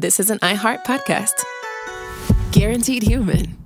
This is an iHeart podcast. Guaranteed human.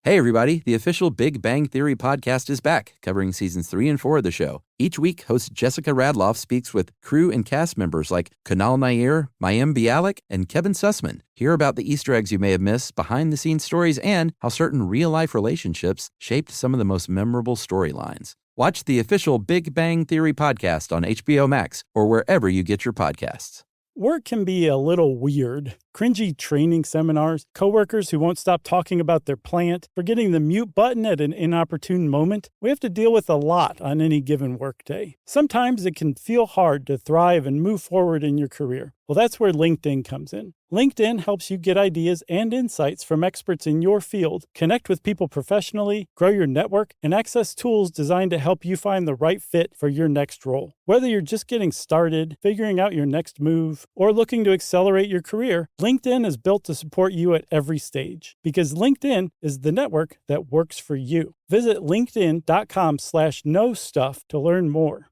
Hey, everybody. The official Big Bang Theory podcast is back, covering seasons 3 and 4 of the show. Each week, host Jessica Radloff speaks with crew and cast members like Kunal Nair, Mayim Bialik, and Kevin Sussman. Hear about the Easter eggs you may have missed, behind-the-scenes stories, and how certain real-life relationships shaped some of the most memorable storylines. Watch the official Big Bang Theory podcast on HBO Max or wherever you get your podcasts. Work can be a little weird. Cringy training seminars, coworkers who won't stop talking about their plant, forgetting the mute button at an inopportune moment. We have to deal with a lot on any given workday. Sometimes it can feel hard to thrive and move forward in your career. Well, that's where LinkedIn comes in. LinkedIn helps you get ideas and insights from experts in your field, connect with people professionally, grow your network, and access tools designed to help you find the right fit for your next role. Whether you're just getting started, figuring out your next move, or looking to accelerate your career, LinkedIn is built to support you at every stage because LinkedIn is the network that works for you. Visit linkedin.com/knowstuff to learn more.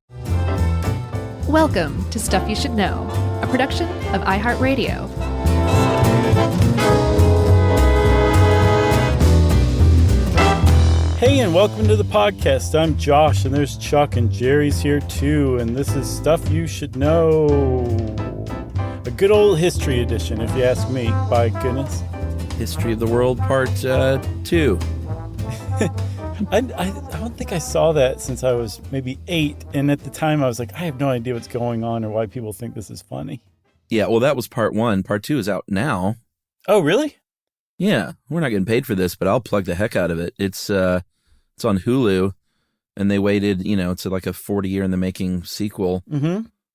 Welcome to Stuff You Should Know, a production of iHeartRadio. Hey, and welcome to the podcast. I'm Josh, and there's Chuck, and Jerry's here too, and this is Stuff You Should Know. A good old history edition, if you ask me, by goodness. History of the World Part 2. I don't think I saw that since I was maybe 8, and at the time I was like, I have no idea what's going on or why people think this is funny. Yeah, well, that was Part 1. Part 2 is out now. Oh, really? Yeah, we're not getting paid for this, but I'll plug the heck out of it. It's on Hulu, and they waited, it's like a 40-year-in-the-making sequel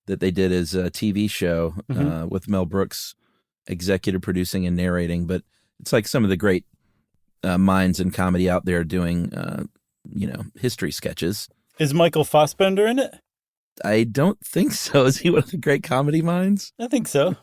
that they did as a TV show with Mel Brooks executive producing and narrating. But it's like some of the great minds in comedy out there doing, history sketches. Is Michael Fassbender in it? I don't think so. Is he one of the great comedy minds? I think so.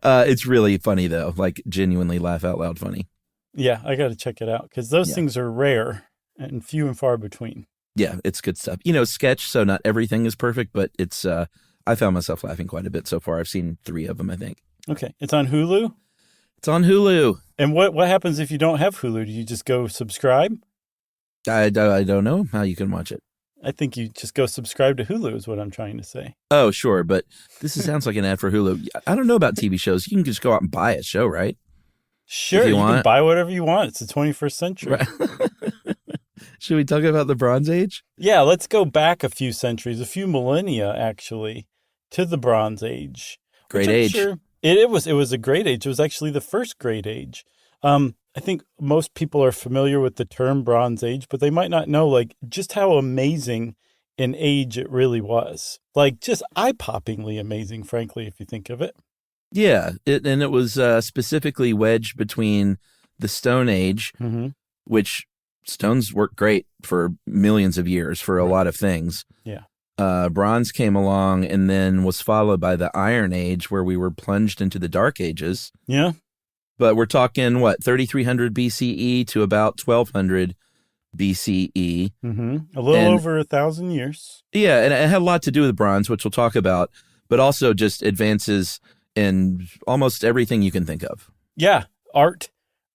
It's really funny, though, like genuinely laugh out loud funny. Yeah, I got to check it out because those things are rare and few and far between. Yeah, it's good stuff. Sketch, so not everything is perfect, but it's, I found myself laughing quite a bit so far. I've seen 3 of them, I think. Okay. It's on Hulu? It's on Hulu. And what happens if you don't have Hulu? Do you just go subscribe? I don't know how you can watch it. I think you just go subscribe to Hulu is what I'm trying to say. Oh, sure. But sounds like an ad for Hulu. I don't know about TV shows. You can just go out and buy a show, right? Sure. You can buy whatever you want. It's the 21st century. Right. Should we talk about the Bronze Age? Yeah, let's go back a few centuries, a few millennia, actually, to the Bronze Age. Great age. Sure it was a great age. It was actually the first great age. I think most people are familiar with the term Bronze Age, but they might not know just how amazing an age it really was. Just eye-poppingly amazing, frankly, if you think of it. Yeah, it was specifically wedged between the Stone Age, which stones worked great for millions of years for a lot of things. Yeah. Bronze came along and then was followed by the Iron Age, where we were plunged into the Dark Ages. Yeah. But we're talking, 3,300 BCE to about 1,200 BCE. A little over 1,000 years. Yeah, and it had a lot to do with bronze, which we'll talk about, but also just advances in almost everything you can think of. Yeah, art,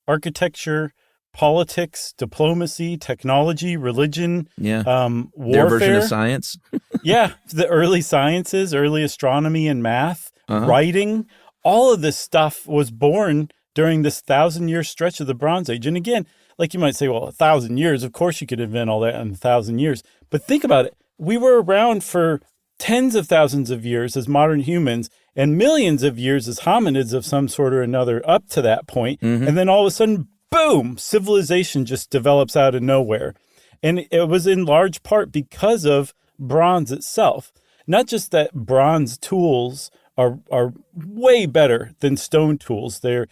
architecture, politics, diplomacy, technology, religion, warfare. Their version of science. Yeah, the early sciences, early astronomy and math, writing, all of this stuff was born during this 1,000-year stretch of the Bronze Age. And again, you might say, well, 1,000 years, of course you could invent all that in 1,000 years. But think about it. We were around for tens of thousands of years as modern humans and millions of years as hominids of some sort or another up to that point. And then all of a sudden, boom, civilization just develops out of nowhere. And it was in large part because of bronze itself. Not just that bronze tools are way better than stone tools. They're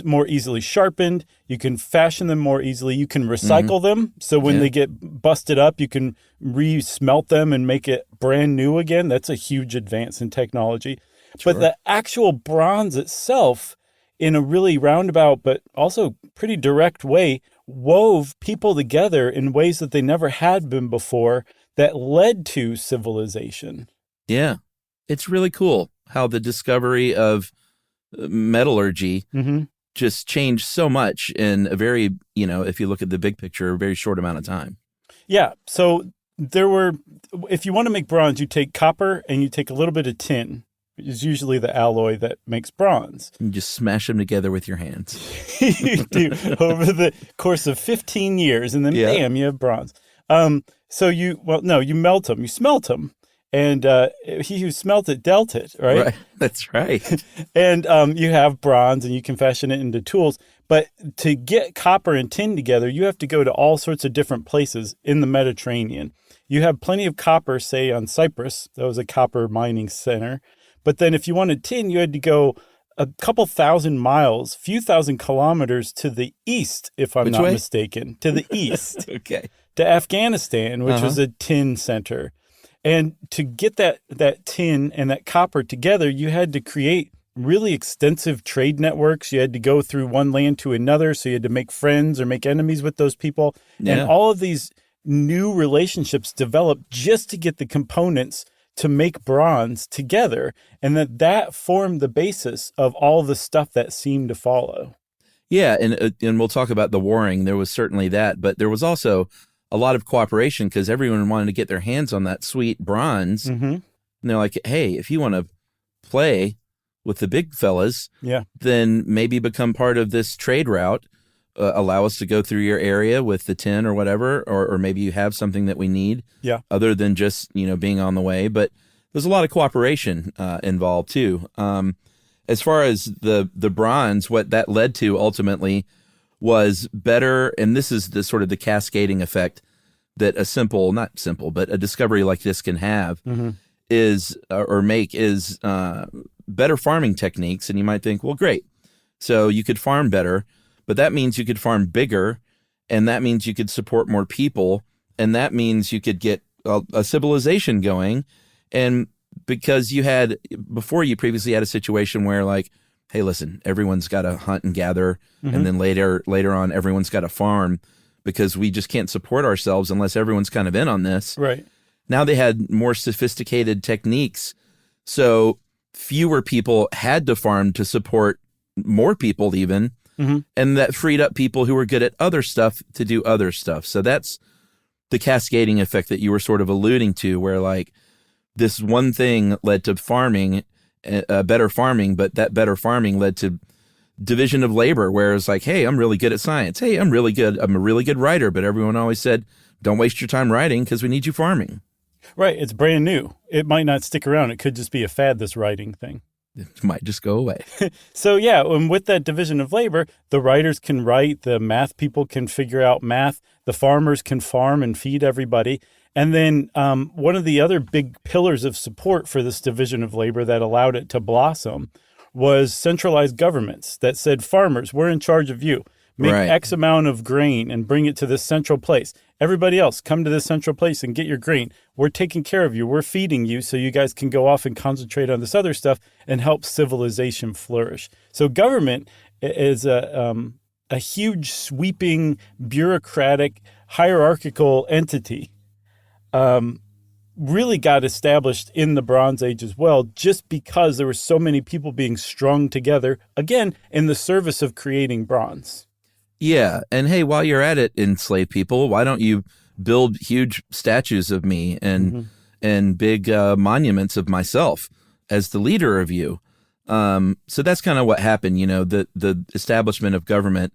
more easily sharpened. You can fashion them more easily. You can recycle them. So when they get busted up, you can re-smelt them and make it brand new again. That's a huge advance in technology. Sure. But the actual bronze itself, in a really roundabout but also pretty direct way, wove people together in ways that they never had been before that led to civilization. Yeah. It's really cool how the discovery of metallurgy Mm-hmm. just changed so much in a very, if you look at the big picture, a very short amount of time. Yeah. So if you want to make bronze, you take copper and you take a little bit of tin, which is usually the alloy that makes bronze. You just smash them together with your hands. You do over the course of 15 years, and then bam, you have bronze. So you melt them, you smelt them, and he who smelt it dealt it, right? That's right. And you have bronze, and you can fashion it into tools. But to get copper and tin together, you have to go to all sorts of different places in the Mediterranean. You have plenty of copper, say, on Cyprus. That was a copper mining center. But then if you wanted tin, you had to go a couple thousand miles, few thousand kilometers to the east, if I'm not mistaken, to the east. Okay. To Afghanistan, which was a tin center. And to get that tin and that copper together, you had to create really extensive trade networks. You had to go through one land to another, so you had to make friends or make enemies with those people. Yeah. And all of these new relationships developed just to get the components to make bronze together, and that formed the basis of all the stuff that seemed to follow. Yeah, and we'll talk about the warring. There was certainly that, but there was also a lot of cooperation because everyone wanted to get their hands on that sweet bronze. Mm-hmm. And they're like, hey, if you want to play with the big fellas, then maybe become part of this trade route. Allow us to go through your area with the tin or whatever, or maybe you have something that we need other than just, being on the way. But there's a lot of cooperation involved too. As far as the bronze, what that led to ultimately was better, and this is the sort of the cascading effect that not simple, but a discovery like this can have is better farming techniques. And you might think, well, great. So you could farm better. But that means you could farm bigger, and that means you could support more people, and that means you could get a civilization going. And because you previously had a situation where, like, hey, listen, everyone's got to hunt and gather, and then later on, everyone's got to farm because we just can't support ourselves unless everyone's kind of in on this. Right. Now they had more sophisticated techniques, so fewer people had to farm to support more people even. And that freed up people who were good at other stuff to do other stuff. So that's the cascading effect that you were sort of alluding to, where like this one thing led to farming, better farming, but that better farming led to division of labor, where it's like, hey, I'm really good at science. Hey, I'm a really good writer. But everyone always said, don't waste your time writing because we need you farming. Right. It's brand new. It might not stick around. It could just be a fad, this writing thing. It might just go away. So, and with that division of labor, the writers can write, the math people can figure out math, the farmers can farm and feed everybody. And then one of the other big pillars of support for this division of labor that allowed it to blossom was centralized governments that said, farmers, we're in charge of you. Make X amount of grain and bring it to this central place. Everybody else, come to this central place and get your grain. We're taking care of you. We're feeding you so you guys can go off and concentrate on this other stuff and help civilization flourish. So government is a huge, sweeping, bureaucratic, hierarchical entity. Really got established in the Bronze Age as well, just because there were so many people being strung together, again, in the service of creating bronze. Yeah. And hey, while you're at it, enslaved people, why don't you build huge statues of me and big monuments of myself as the leader of you? So that's kind of what happened. The establishment of government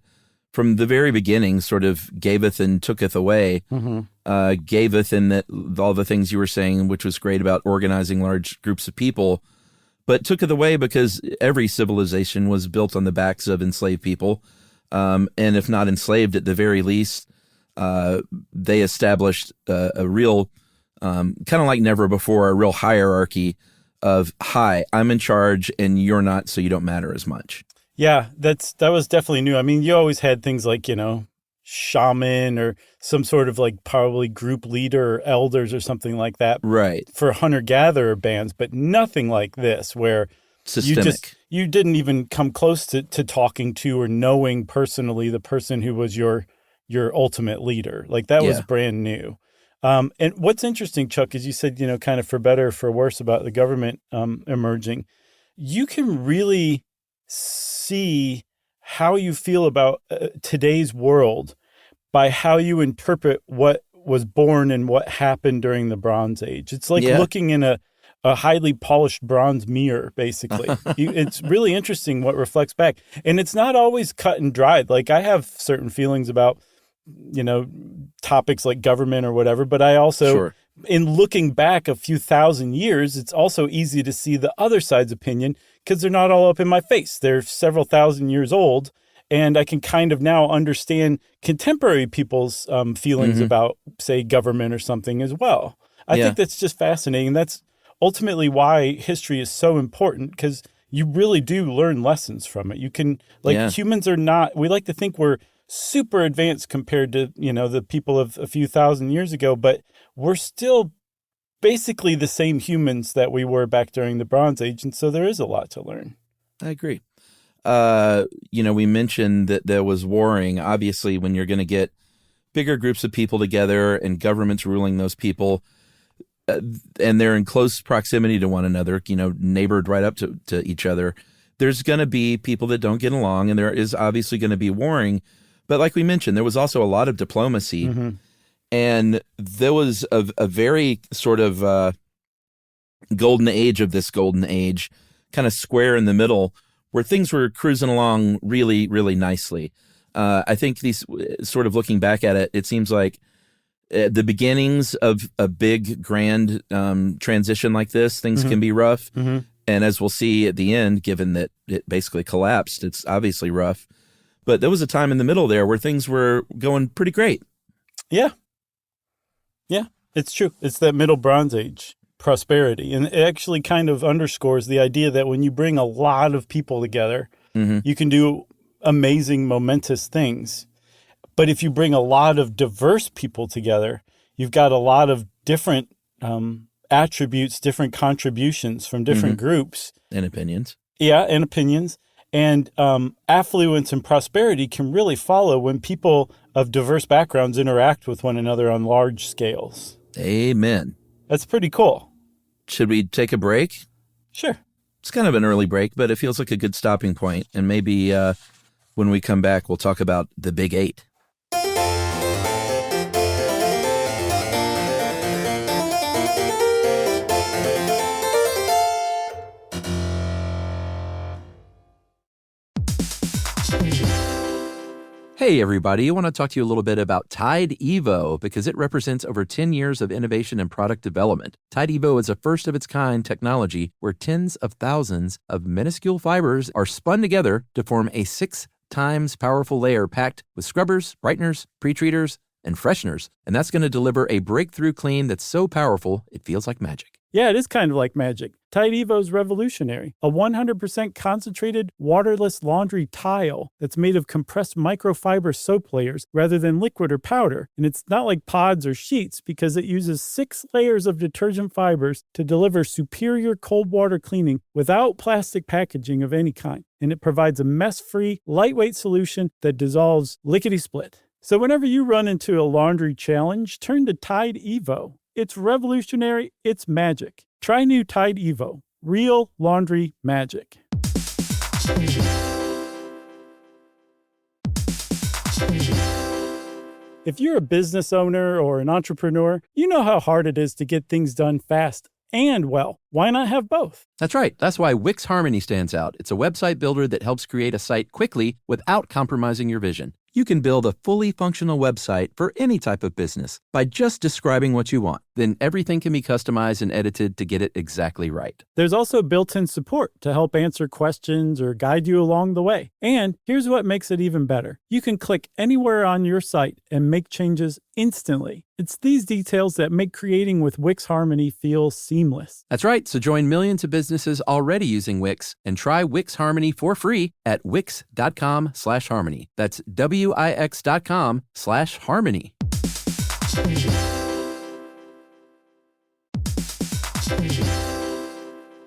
from the very beginning sort of gaveth and tooketh away. Gaveth in that all the things you were saying, which was great about organizing large groups of people, but tooketh away because every civilization was built on the backs of enslaved people. And if not enslaved, at the very least, they established a real, kind of like never before, a real hierarchy of, hi, I'm in charge and you're not, so you don't matter as much. Yeah, that was definitely new. I mean, you always had things like, shaman or some sort of like probably group leader or elders or something like that. Right. For hunter-gatherer bands, but nothing like this where systemic. You didn't even come close to talking to or knowing personally the person who was your ultimate leader. Like that was brand new. And what's interesting, Chuck, is you said, kind of for better or for worse about the government emerging. You can really see how you feel about today's world by how you interpret what was born and what happened during the Bronze Age. It's like looking in a highly polished bronze mirror, basically. It's really interesting what reflects back. And it's not always cut and dried. Like, I have certain feelings about, topics like government or whatever, but I also, in looking back a few thousand years, it's also easy to see the other side's opinion because they're not all up in my face. They're several thousand years old. And I can kind of now understand contemporary people's feelings about, say, government or something as well. I think that's just fascinating. That's ultimately why history is so important, because you really do learn lessons from it. You can, humans are not, we like to think we're super advanced compared to, the people of a few thousand years ago, but we're still basically the same humans that we were back during the Bronze Age. And so there is a lot to learn. I agree. We mentioned that there was warring. Obviously, when you're going to get bigger groups of people together and governments ruling those people, and they're in close proximity to one another, neighbored right up to each other, there's going to be people that don't get along, and there is obviously going to be warring. But like we mentioned, there was also a lot of diplomacy, and there was a very sort of golden age of this golden age, kind of square in the middle, where things were cruising along really, really nicely. I think these, sort of looking back at it, it seems like the beginnings of a big, grand transition like this, things can be rough. And as we'll see at the end, given that it basically collapsed, it's obviously rough. But there was a time in the middle there where things were going pretty great. Yeah, it's true. It's that middle Bronze Age prosperity. And it actually kind of underscores the idea that when you bring a lot of people together, you can do amazing, momentous things. But if you bring a lot of diverse people together, you've got a lot of different attributes, different contributions from different groups. And opinions. Yeah, and opinions. And affluence and prosperity can really follow when people of diverse backgrounds interact with one another on large scales. Amen. That's pretty cool. Should we take a break? Sure. It's kind of an early break, but it feels like a good stopping point. And maybe when we come back, we'll talk about the Big Eight. Hey, everybody. I want to talk to you a little bit about Tide Evo because it represents over 10 years of innovation and product development. Tide Evo is a first-of-its-kind technology where tens of thousands of minuscule fibers are spun together to form a 6 times powerful layer packed with scrubbers, brighteners, pre-treaters, and fresheners. And that's going to deliver a breakthrough clean that's so powerful, it feels like magic. Yeah, it is kind of like magic. Tide Evo is revolutionary. A 100% concentrated, waterless laundry tile that's made of compressed microfiber soap layers rather than liquid or powder. And it's not like pods or sheets because it uses 6 layers of detergent fibers to deliver superior cold water cleaning without plastic packaging of any kind. And it provides a mess-free, lightweight solution that dissolves lickety-split. So whenever you run into a laundry challenge, turn to Tide Evo. It's revolutionary. It's magic. Try new Tide Evo. Real laundry magic. If you're a business owner or an entrepreneur, you know how hard it is to get things done fast and well. Why not have both? That's right. That's why Wix Harmony stands out. It's a website builder that helps create a site quickly without compromising your vision. You can build a fully functional website for any type of business by just describing what you want. Then everything can be customized and edited to get it exactly right. There's also built-in support to help answer questions or guide you along the way. And here's what makes it even better. You can click anywhere on your site and make changes instantly. It's these details that make creating with Wix Harmony feel seamless. That's right. So join millions of businesses already using Wix and try Wix Harmony for free at wix.com/harmony. That's wix.com/harmony.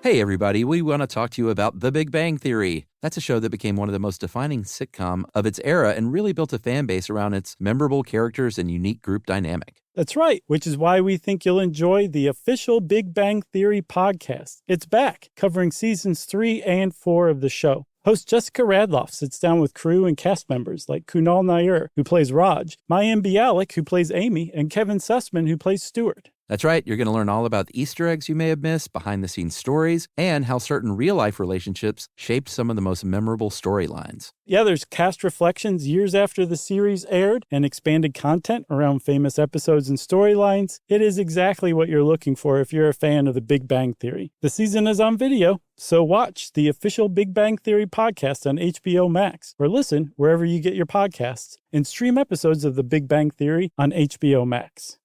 Hey, everybody, we want to talk to you about The Big Bang Theory. That's a show that became one of the most defining sitcom of its era and really built a fan base around its memorable characters and unique group dynamic. That's right, which is why we think you'll enjoy the official Big Bang Theory podcast. It's back, covering seasons 3 and 4 of the show. Host Jessica Radloff sits down with crew and cast members like Kunal Nair, who plays Raj, Mayim Bialik, who plays Amy, and Kevin Sussman, who plays Stuart. That's right. You're going to learn all about the Easter eggs you may have missed, behind-the-scenes stories, and how certain real-life relationships shaped some of the most memorable storylines. Yeah, there's cast reflections years after the series aired and expanded content around famous episodes and storylines. It is exactly what you're looking for if you're a fan of The Big Bang Theory. The season is on video, so watch the official Big Bang Theory podcast on HBO Max, or listen wherever you get your podcasts, and stream episodes of The Big Bang Theory on HBO Max.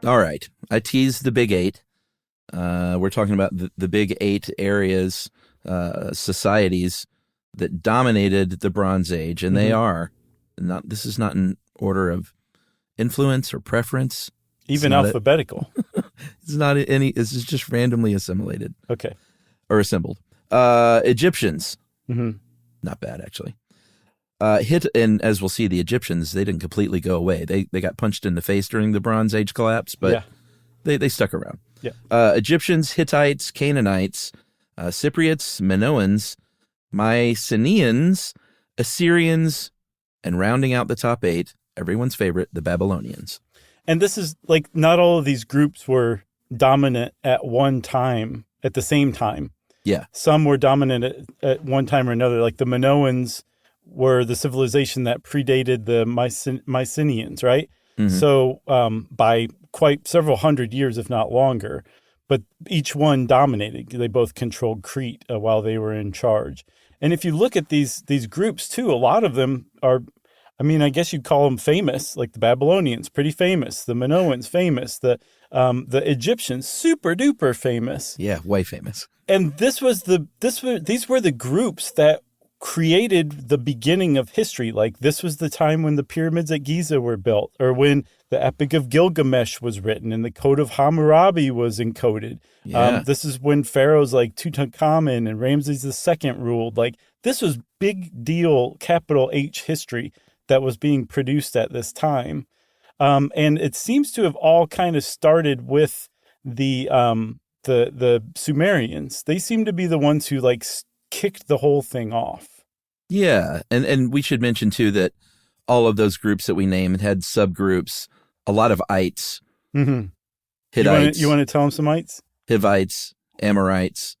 All right. I teased the Big Eight. We're talking about the Big Eight areas, societies that dominated the Bronze Age, and they are not. This is not in order of influence or preference. Even alphabetical. It's not any. This is just randomly assimilated. Okay. Or assembled. Egyptians. Not bad, actually. And as we'll see, the Egyptians, they didn't completely go away. They got punched in the face during the Bronze Age collapse, but they stuck around. Yeah. Egyptians, Hittites, Canaanites, Cypriots, Minoans, Mycenaeans, Assyrians, and rounding out the top 8, everyone's favorite, the Babylonians. And this is like, not all of these groups were dominant at one time, at the same time. Yeah. Some were dominant at one time or another. Like the Minoans were the civilization that predated the Mycenaeans, right? So by quite several hundred years, if not longer. But each one dominated. They both controlled Crete while they were in charge. And if you look at these groups, too, a lot of them are, I mean, I guess you'd call them famous, like the Babylonians, pretty famous. The Minoans, famous. The Egyptians, super duper famous. Yeah, way famous. And these were the groups that created the beginning of history. Like, this was the time when the pyramids at Giza were built, or when the Epic of Gilgamesh was written and the Code of Hammurabi was encoded. Yeah. This is when pharaohs like Tutankhamun and Ramses II ruled. Like, this was big deal, capital H history that was being produced at this time. And it seems to have all kind of started with the Sumerians. They seem to be the ones who like kicked the whole thing off. Yeah, and we should mention too that all of those groups that we named had subgroups. A lot of ites, Hittites. You want to tell them some ites? Hivites, Amorites,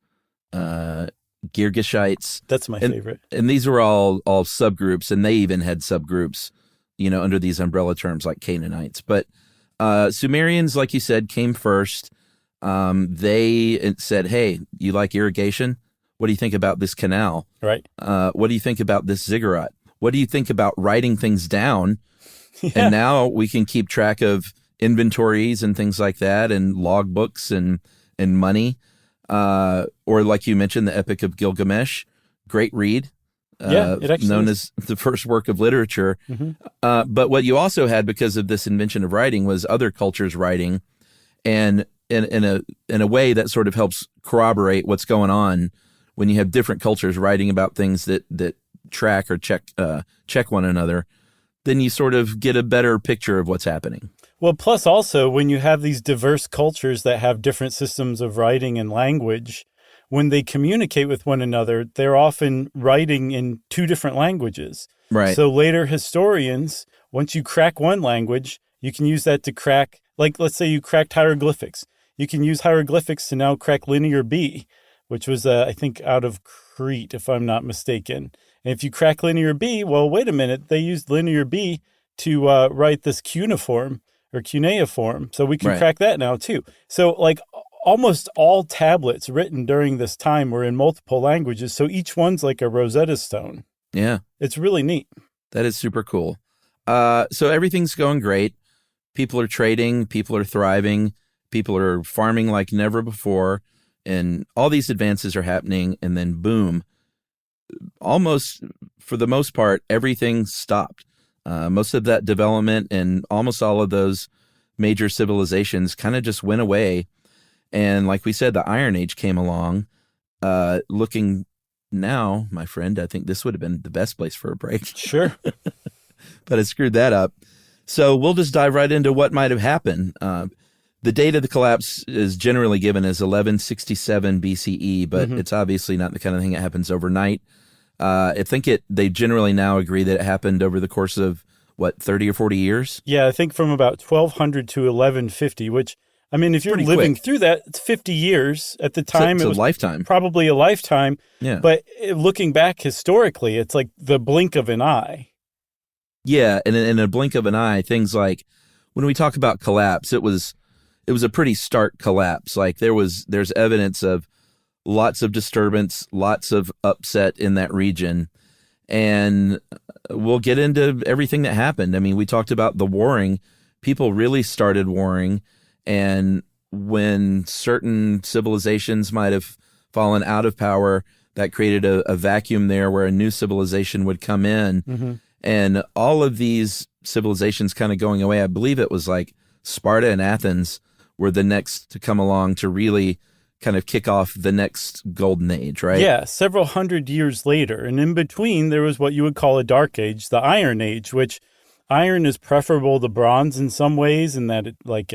Girgashites. That's my favorite. And these were all subgroups, and they even had subgroups, under these umbrella terms like Canaanites. But Sumerians, like you said, came first. They said, "Hey, you like irrigation? What do you think about this canal? Right. What do you think about this ziggurat? What do you think about writing things down?" Yeah. And now we can keep track of inventories and things like that, and logbooks and money. Or like you mentioned, the Epic of Gilgamesh, great read. It actually known is. as the first work of literature. But what you also had, because of this invention of writing, was other cultures writing, and in a way that sort of helps corroborate what's going on when you have different cultures writing about things that track or check one another. Then you sort of get a better picture of what's happening. Well, plus also when you have these diverse cultures that have different systems of writing and language, when they communicate with one another, they're often writing in two different languages. Right. So later historians, once you crack one language, you can use that to crack, like let's say you cracked hieroglyphics. You can use hieroglyphics to now crack Linear B, which was, I think, out of Crete, if I'm not mistaken. And if you crack Linear B, well, wait a minute, they used Linear B to write this cuneiform or cuneiform, so we can crack that now too. So like almost all tablets written during this time were in multiple languages, so each one's like a Rosetta Stone. Yeah. It's really neat. That is super cool. So everything's going great. People are trading, people are thriving, people are farming like never before, and all these advances are happening, and then boom, almost for the most part, everything stopped. Most of that development and almost all of those major civilizations kind of just went away. And like we said, the Iron Age came along. Looking now, my friend, I think this would have been the best place for a break. Sure. But I screwed that up. So we'll just dive right into what might have happened. The date of the collapse is generally given as 1167 BCE, but it's obviously not the kind of thing that happens overnight. I think they generally now agree that it happened over the course of, 30 or 40 years? Yeah, I think from about 1200 to 1150, which, I mean, if you're Pretty living quick. through that, it's 50 years. At the time, It's it a was lifetime. probably a lifetime. Yeah. But looking back historically, it's like the blink of an eye. Yeah, and in a blink of an eye, things like when we talk about collapse, it was a pretty stark collapse. Like there's evidence of lots of disturbance, lots of upset in that region. And we'll get into everything that happened. I mean, we talked about the warring. People really started warring. And when certain civilizations might have fallen out of power, that created a vacuum there where a new civilization would come in. And all of these civilizations kind of going away. I believe it was like Sparta and Athens were the next to come along to really kind of kick off the next golden age, right? Yeah, several hundred years later. And in between, there was what you would call a dark age, the Iron Age, which iron is preferable to bronze in some ways, in that it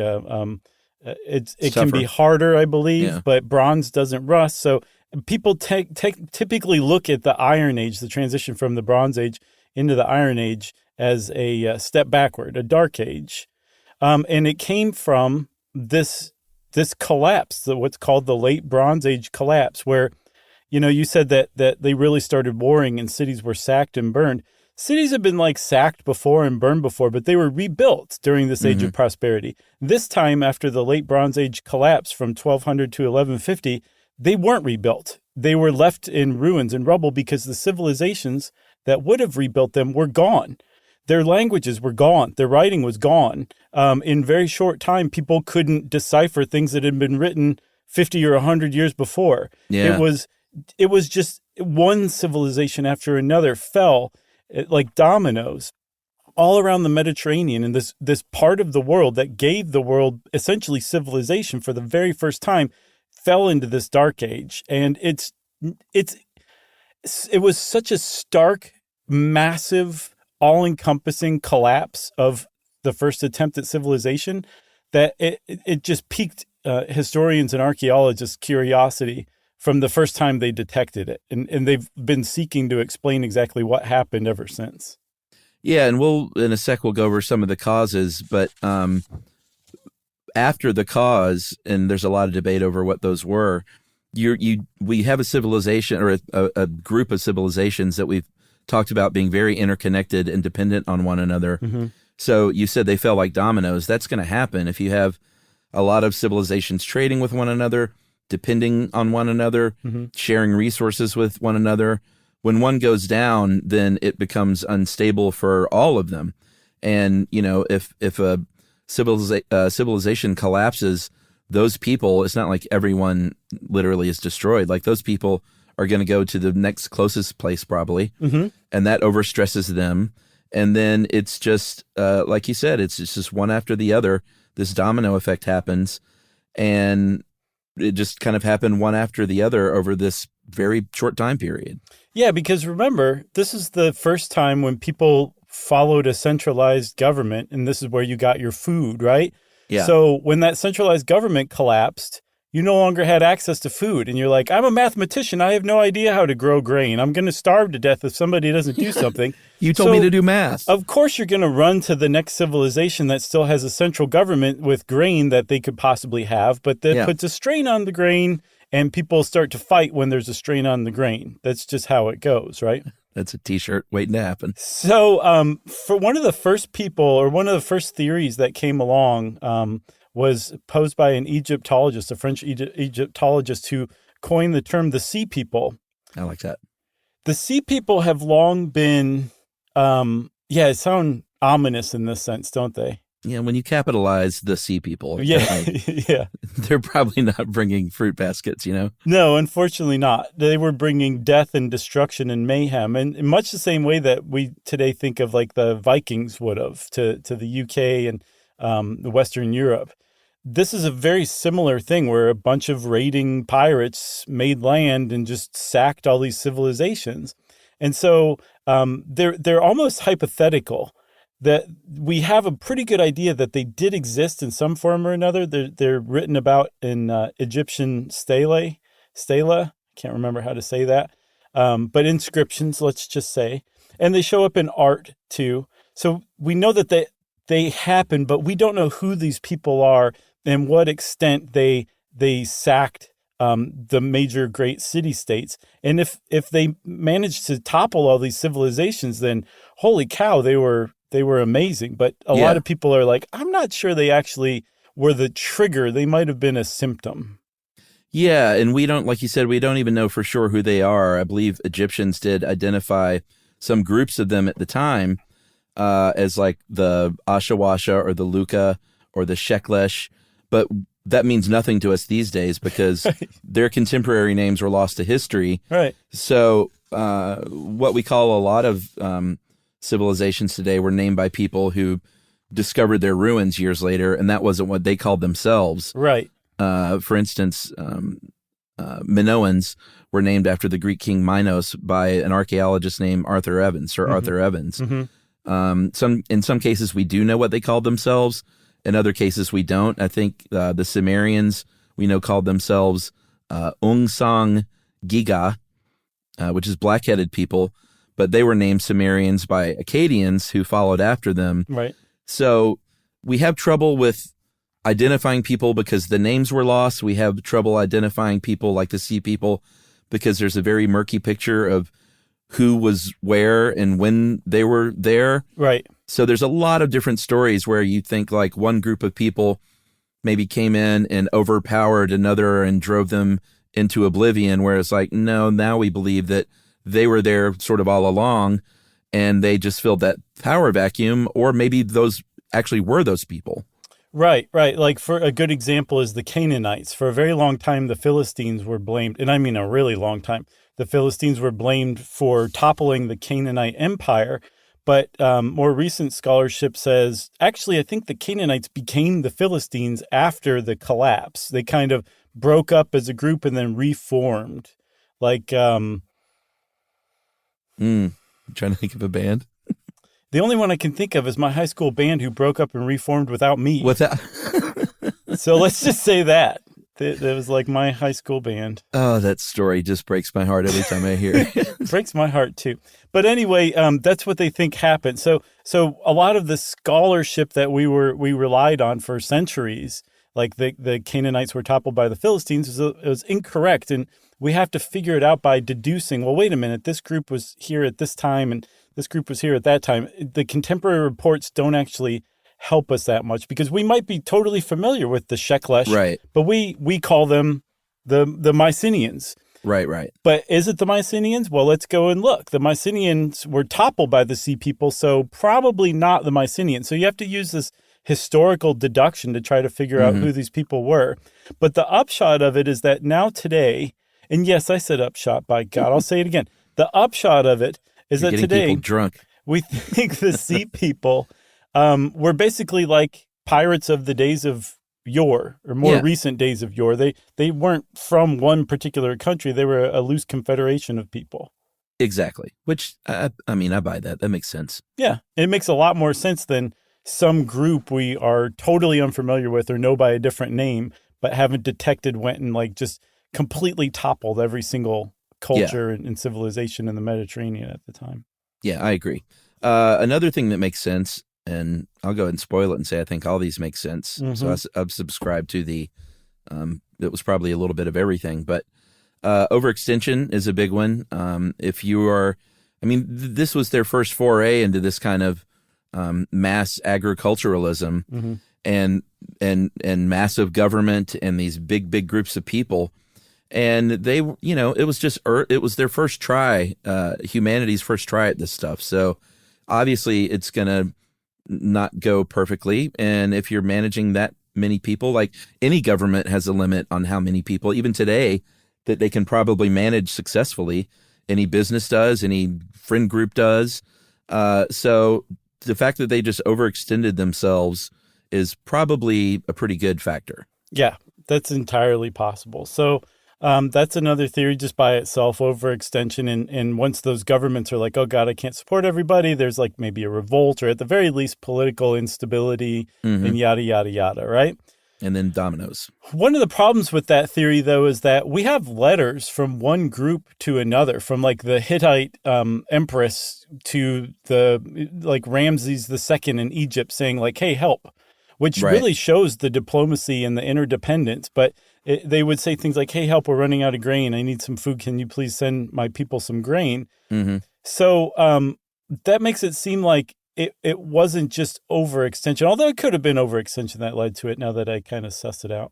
can be harder, I believe, but bronze doesn't rust. So people typically look at the Iron Age, the transition from the Bronze Age into the Iron Age, as a step backward, a dark age. And it came from this collapse, what's called the late Bronze Age collapse, where, you said that they really started warring and cities were sacked and burned. Cities have been sacked before and burned before, but they were rebuilt during this age of prosperity. This time, after the late Bronze Age collapse from 1200 to 1150, they weren't rebuilt. They were left in ruins and rubble because the civilizations that would have rebuilt them were gone. Their languages were gone. Their writing was gone. In very short time, people couldn't decipher things that had been written 50 or 100 years before. Yeah. It was just one civilization after another fell like dominoes all around the Mediterranean, and this part of the world that gave the world essentially civilization for the very first time fell into this dark age. And it was such a stark, massive, all-encompassing collapse of the first attempt at civilization that it just piqued historians and archaeologists' curiosity from the first time they detected it. And they've been seeking to explain exactly what happened ever since. Yeah, and in a sec, we'll go over some of the causes, but after the cause, and there's a lot of debate over what those were, we have a civilization, or a group of civilizations that we've talked about being very interconnected and dependent on one another. So you said they fell like dominoes. That's going to happen if you have a lot of civilizations trading with one another, depending on one another, sharing resources with one another. When one goes down, then it becomes unstable for all of them. And, if a civilization collapses, those people, it's not like everyone literally is destroyed. Like those people are going to go to the next closest place probably, and that overstresses them. And then it's just, like you said, it's just one after the other. This domino effect happens, and it just kind of happened one after the other over this very short time period. Yeah, because remember, this is the first time when people followed a centralized government, and this is where you got your food, right? Yeah. So when that centralized government collapsed, you no longer had access to food. And you're like, I'm a mathematician. I have no idea how to grow grain. I'm going to starve to death if somebody doesn't do something. You told me to do math. Of course, you're going to run to the next civilization that still has a central government with grain that they could possibly have, but that puts a strain on the grain, and people start to fight when there's a strain on the grain. That's just how it goes, right? That's a T-shirt waiting to happen. So for one of the first people, or one of the first theories that came along, was posed by an Egyptologist, a French Egyptologist, who coined the term the Sea People. I like that. The Sea People have long been, it sound ominous in this sense, don't they? Yeah, when you capitalize the Sea People, Yeah. They're probably not bringing fruit baskets, No, unfortunately not. They were bringing death and destruction and mayhem, and in much the same way that we today think of like the Vikings would have to the UK and Western Europe. this is a very similar thing where a bunch of raiding pirates made land and just sacked all these civilizations. And so they're almost hypothetical, that we have a pretty good idea that they did exist in some form or another. They're written about in Egyptian stela. I can't remember how to say that. But inscriptions, let's just say. And they show up in art too. So we know that they happen, but we don't know who these people are and what extent they sacked the major great city-states. And if they managed to topple all these civilizations, then holy cow, they were amazing. But a lot of people are like, I'm not sure they actually were the trigger. They might have been a symptom. Yeah, and we don't, like you said, we don't even know for sure who they are. I believe Egyptians did identify some groups of them at the time as like the Ashawasha or the Luka or the Sheklesh, but that means nothing to us these days because their contemporary names were lost to history. Right. So what we call a lot of civilizations today were named by people who discovered their ruins years later, and that wasn't what they called themselves. Right. For instance, Minoans were named after the Greek king Minos by an archaeologist named Arthur Evans, Sir Arthur Evans. Mm-hmm. In some cases, we do know what they called themselves. In other cases, we don't. I think the Sumerians, we know, called themselves Ungsang Giga, which is black-headed people, but they were named Sumerians by Akkadians who followed after them. Right. So we have trouble with identifying people because the names were lost. We have trouble identifying people like the Sea People because there's a very murky picture of who was where and when they were there. Right. So there's a lot of different stories where you think like one group of people maybe came in and overpowered another and drove them into oblivion, where it's like, no, now we believe that they were there sort of all along and they just filled that power vacuum, or maybe those actually were those people. Right, right. Like for a good example is the Canaanites. For a very long time, the Philistines were blamed, and I mean a really long time. The Philistines were blamed for toppling the Canaanite Empire. But more recent scholarship says, actually, I think the Canaanites became the Philistines after the collapse. They kind of broke up as a group and then reformed. Like, I'm trying to think of a band. The only one I can think of is my high school band who broke up and reformed without me. Without. So let's just say that. That was like my high school band. Oh, that story just breaks my heart every time I hear it. Breaks my heart too. But anyway, that's what they think happened. So a lot of the scholarship that we relied on for centuries, like the Canaanites were toppled by the Philistines, it was incorrect. And we have to figure it out by deducing, well, wait a minute, this group was here at this time and this group was here at that time. The contemporary reports don't actually help us that much because we might be totally familiar with the Sheklesh, right? But we call them the Mycenaeans. Right. But is it the Mycenaeans? Well, let's go and look. The Mycenaeans were toppled by the Sea People, so probably not the Mycenaeans. So you have to use this historical deduction to try to figure out who these people were. But the upshot of it is that now today, and yes, I said upshot, by God, I'll say it again. The upshot of it is that today people drunk. We think the Sea People were basically like pirates of the days of yore, or more recent days of yore. They weren't from one particular country. They were a loose confederation of people. Exactly. Which, I mean, I buy that. That makes sense. Yeah. It makes a lot more sense than some group we are totally unfamiliar with or know by a different name, but haven't detected went and like just completely toppled every single culture and civilization in the Mediterranean at the time. Yeah, I agree. Another thing that makes sense, and I'll go ahead and spoil it and say I think all these make sense. So I've subscribed to the, it was probably a little bit of everything, but overextension is a big one. If you are, I mean, this was their first foray into this kind of mass agriculturalism and massive government and these big groups of people. And they, it was their first try, humanity's first try at this stuff. So obviously it's going to not go perfectly. And if you're managing that many people, like any government has a limit on how many people, even today, that they can probably manage successfully. Any business does, any friend group does. So the fact that they just overextended themselves is probably a pretty good factor. Yeah, that's entirely possible. So that's another theory just by itself, overextension. And once those governments are like, oh, God, I can't support everybody, there's like maybe a revolt or at the very least political instability and yada, yada, yada, right? And then dominoes. One of the problems with that theory, though, is that we have letters from one group to another, from like the Hittite empress to the like Ramses II in Egypt saying like, hey, help, which really shows the diplomacy and the interdependence. But they would say things like, hey, help, we're running out of grain. I need some food. Can you please send my people some grain? So that makes it seem like it wasn't just overextension, although it could have been overextension that led to it now that I kind of suss it out.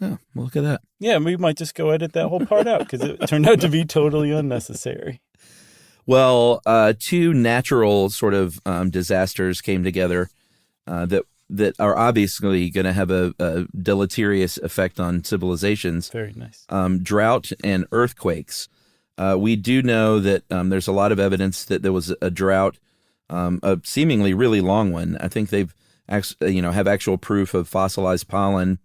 Oh, well, look at that. Yeah, we might just go edit that whole part out because it turned out to be totally unnecessary. Well, two natural sort of disasters came together that are obviously going to have a deleterious effect on civilizations. Very nice. Drought and earthquakes. We do know that there's a lot of evidence that there was a drought, a seemingly really long one. I think they've have actual proof of fossilized pollen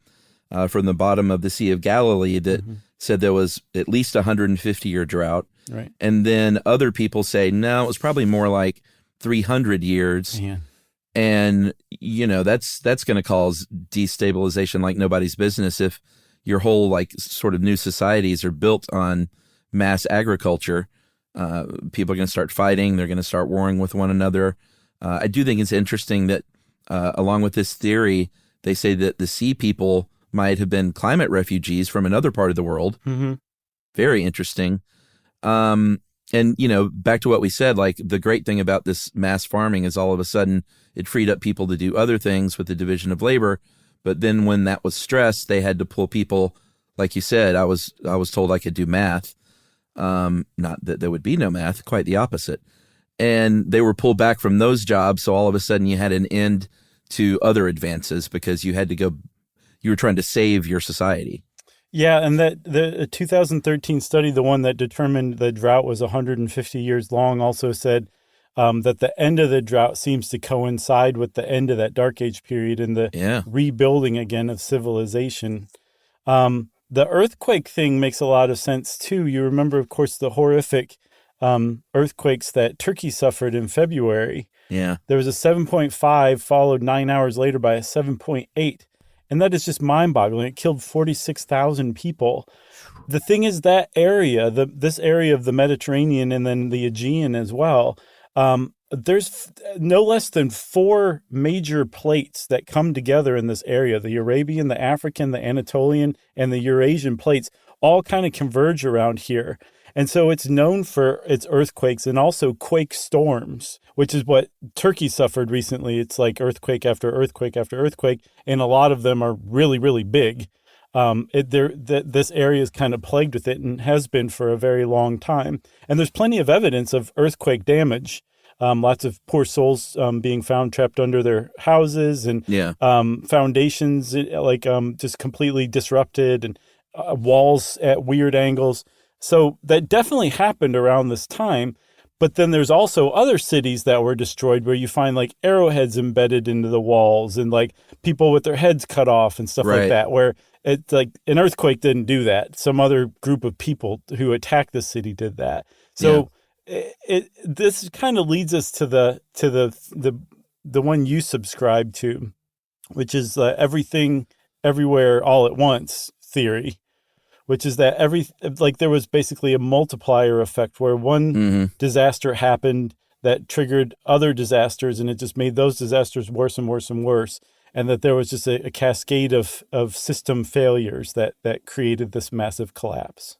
from the bottom of the Sea of Galilee that said there was at least a 150-year drought. Right. And then other people say, no, it was probably more like 300 years. Man. And, that's going to cause destabilization like nobody's business if your whole like sort of new societies are built on mass agriculture. People are going to start fighting. They're going to start warring with one another. I do think it's interesting that along with this theory, they say that the sea people might have been climate refugees from another part of the world. Very interesting. And, back to what we said, like the great thing about this mass farming is all of a sudden it freed up people to do other things with the division of labor. But then when that was stressed, they had to pull people, like you said, I was told I could do math. Not that there would be no math, quite the opposite. And they were pulled back from those jobs. So all of a sudden you had an end to other advances because you were trying to save your society. Yeah, and that the 2013 study, the one that determined the drought was 150 years long, also said that the end of the drought seems to coincide with the end of that Dark Age period and the rebuilding again of civilization. The earthquake thing makes a lot of sense, too. You remember, of course, the horrific earthquakes that Turkey suffered in February. Yeah. There was a 7.5 followed 9 hours later by a 7.8. And that is just mind-boggling. It killed 46,000 people. The thing is that area, this area of the Mediterranean and then the Aegean as well, there's no less than 4 major plates that come together in this area. The Arabian, the African, the Anatolian, and the Eurasian plates all kind of converge around here. And so it's known for its earthquakes and also quake storms, which is what Turkey suffered recently. It's like earthquake after earthquake after earthquake, and a lot of them are really, really big. This area is kind of plagued with it and has been for a very long time. And there's plenty of evidence of earthquake damage. Lots of poor souls being found trapped under their houses and foundations just completely disrupted and walls at weird angles. So that definitely happened around this time. But then there's also other cities that were destroyed where you find like arrowheads embedded into the walls and like people with their heads cut off and stuff like that, where it's like an earthquake didn't do that. Some other group of people who attacked the city did that. So this kind of leads us to the one you subscribe to, which is everything, everywhere, all at once theory, which is that there was basically a multiplier effect where one disaster happened that triggered other disasters, and it just made those disasters worse and worse and worse, and that there was just a cascade of system failures that created this massive collapse.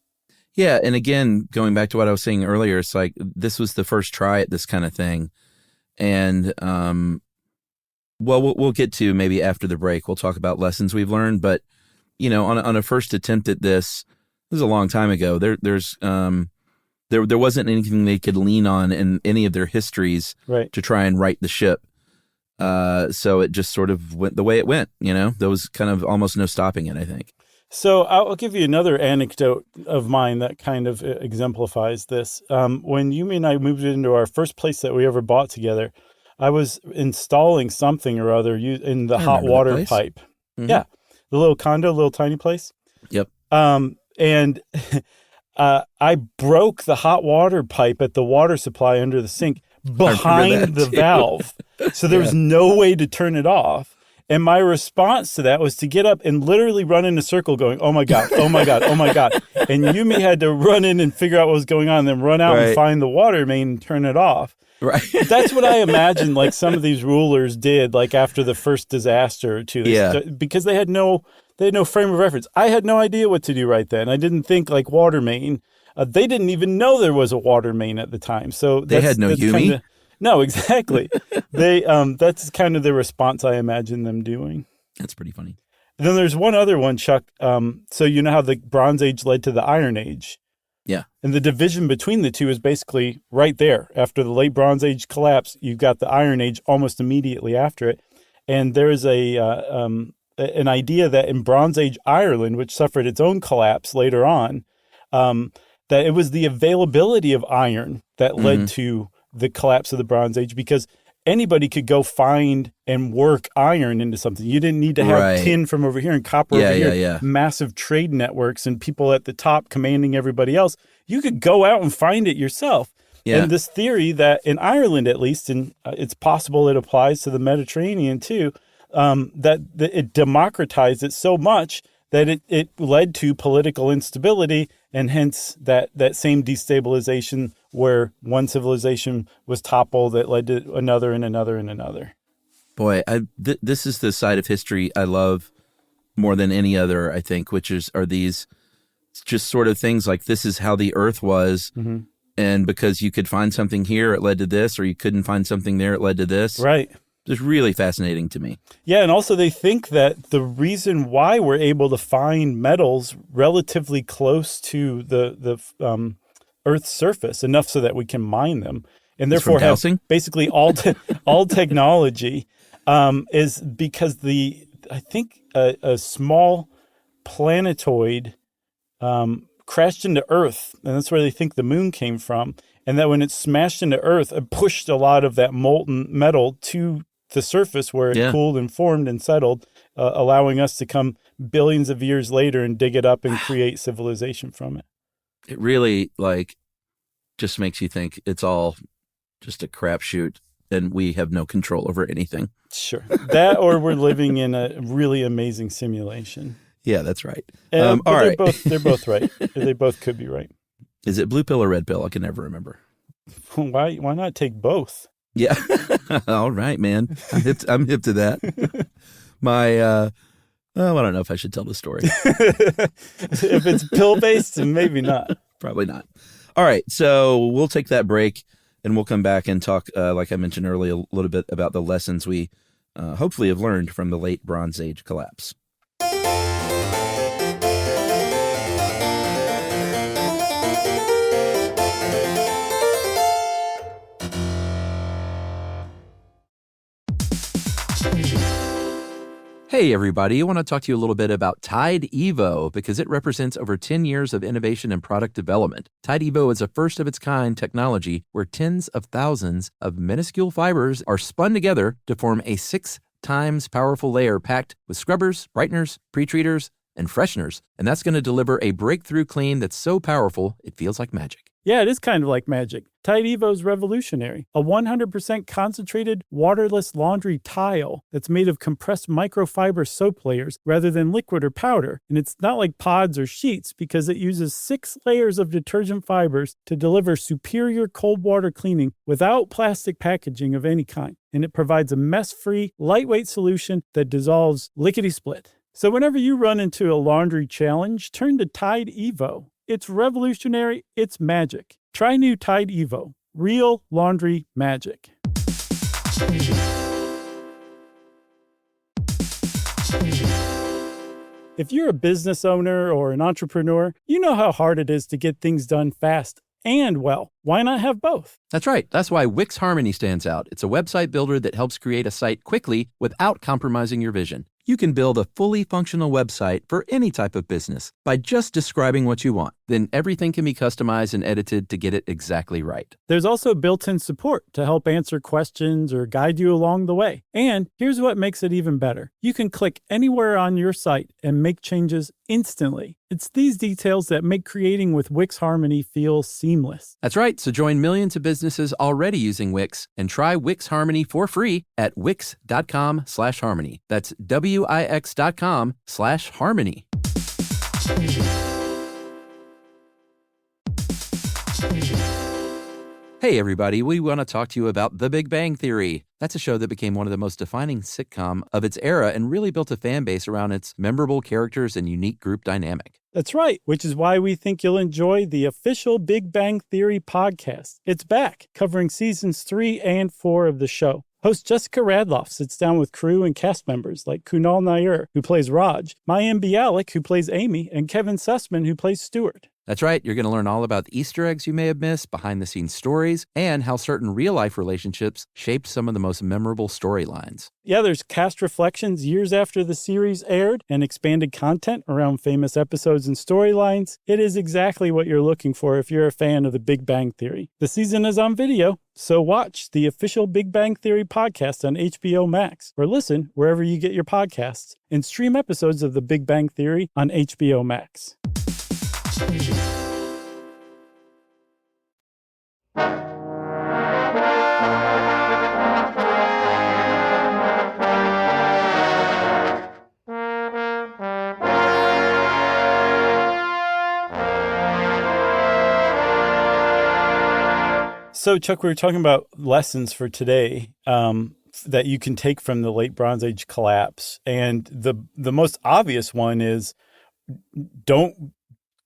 Yeah, and again, going back to what I was saying earlier, it's like this was the first try at this kind of thing. And, we'll get to maybe after the break, we'll talk about lessons we've learned. But, on a first attempt at this was a long time ago. There wasn't anything they could lean on in any of their histories to try and right the ship. So it just sort of went the way it went, There was kind of almost no stopping it, I think. So I'll give you another anecdote of mine that kind of exemplifies this. When Yumi and I moved into our first place that we ever bought together, I was installing something or other in the hot water place. pipe. Mm-hmm. Yeah, the little condo, little tiny place. Yep. And I broke the hot water pipe at the water supply under the sink behind the valve. So there was no way to turn it off. And my response to that was to get up and literally run in a circle going, oh my God, oh my God, oh my God. And Yumi had to run in and figure out what was going on, and then run out and find the water main and turn it off. Right. That's what I imagine like some of these rulers did like after the first disaster or two. Because they had no frame of reference. I had no idea what to do right then. I didn't think like water main. They didn't even know there was a water main at the time. So they had no Yumi? No, exactly. That's kind of the response I imagine them doing. That's pretty funny. And then there's one other one, Chuck. So you know how the Bronze Age led to the Iron Age? Yeah. And the division between the two is basically right there. After the late Bronze Age collapse, you've got the Iron Age almost immediately after it. And there's an idea that in Bronze Age Ireland, which suffered its own collapse later on, that it was the availability of iron that led to the collapse of the Bronze Age, because anybody could go find and work iron into something. You didn't need to have tin from over here and copper over here, massive trade networks and people at the top commanding everybody else. You could go out and find it yourself. Yeah. And this theory that in Ireland, at least, and it's possible it applies to the Mediterranean too, that it democratized it so much that it led to political instability, and hence that same destabilization where one civilization was toppled that led to another and another and another. Boy, this is the side of history I love more than any other, I think, which are these just sort of things like this is how the earth was, and because you could find something here, it led to this, or you couldn't find something there, it led to this. Right. It's really fascinating to me. Yeah, and also they think that the reason why we're able to find metals relatively close to the Earth's surface, enough so that we can mine them, and therefore have basically all technology, is because I think a small planetoid crashed into Earth, and that's where they think the moon came from, and that when it smashed into Earth, it pushed a lot of that molten metal to the surface where it cooled and formed and settled, allowing us to come billions of years later and dig it up and create civilization from it. It really just makes you think it's all just a crapshoot and we have no control over anything. Sure. That or we're living in a really amazing simulation. Yeah, that's right. All right. They're both right. They both could be right. Is it blue pill or red pill? I can never remember. Why not take both? Yeah. All right, man. I'm hip to that. I don't know if I should tell the story. If it's pill-based, then maybe not. Probably not. All right. So we'll take that break and we'll come back and talk, like I mentioned earlier, a little bit about the lessons we hopefully have learned from the late Bronze Age collapse. Hey, everybody. I want to talk to you a little bit about Tide Evo because it represents over 10 years of innovation and product development. Tide Evo is a first-of-its-kind technology where tens of thousands of minuscule fibers are spun together to form a 6 times powerful layer packed with scrubbers, brighteners, pre-treaters, and fresheners. And that's going to deliver a breakthrough clean that's so powerful, it feels like magic. Yeah, it is kind of like magic. Tide Evo is revolutionary. A 100% concentrated, waterless laundry tile that's made of compressed microfiber soap layers rather than liquid or powder. And it's not like pods or sheets because it uses 6 layers of detergent fibers to deliver superior cold water cleaning without plastic packaging of any kind. And it provides a mess-free, lightweight solution that dissolves lickety-split. So whenever you run into a laundry challenge, turn to Tide Evo. It's revolutionary. It's magic. Try new Tide Evo. Real laundry magic. If you're a business owner or an entrepreneur, you know how hard it is to get things done fast and well. Why not have both? That's right. That's why Wix Harmony stands out. It's a website builder that helps create a site quickly without compromising your vision. You can build a fully functional website for any type of business by just describing what you want. then everything can be customized and edited to get it exactly right. There's also built-in support to help answer questions or guide you along the way. And here's what makes it even better. You can click anywhere on your site and make changes instantly. It's these details that make creating with Wix Harmony feel seamless. That's right. So join millions of businesses already using Wix and try Wix Harmony for free at wix.com/harmony. That's wix.com/harmony. Hey, everybody, we want to talk to you about The Big Bang Theory. That's a show that became one of the most defining sitcom of its era and really built a fan base around its memorable characters and unique group dynamic. That's right, which is why we think you'll enjoy the official Big Bang Theory podcast. It's back, covering seasons 3 and 4 of the show. Host Jessica Radloff sits down with crew and cast members like Kunal Nair, who plays Raj, Mayim Bialik, who plays Amy, and Kevin Sussman, who plays Stuart. That's right. You're going to learn all about the Easter eggs you may have missed, behind-the-scenes stories, and how certain real-life relationships shaped some of the most memorable storylines. Yeah, there's cast reflections years after the series aired and expanded content around famous episodes and storylines. It is exactly what you're looking for if you're a fan of The Big Bang Theory. The season is on video, so watch the official Big Bang Theory podcast on HBO Max, or listen wherever you get your podcasts, and stream episodes of The Big Bang Theory on HBO Max. So, Chuck, we were talking about lessons for today that you can take from the late Bronze Age collapse. And the most obvious one is don't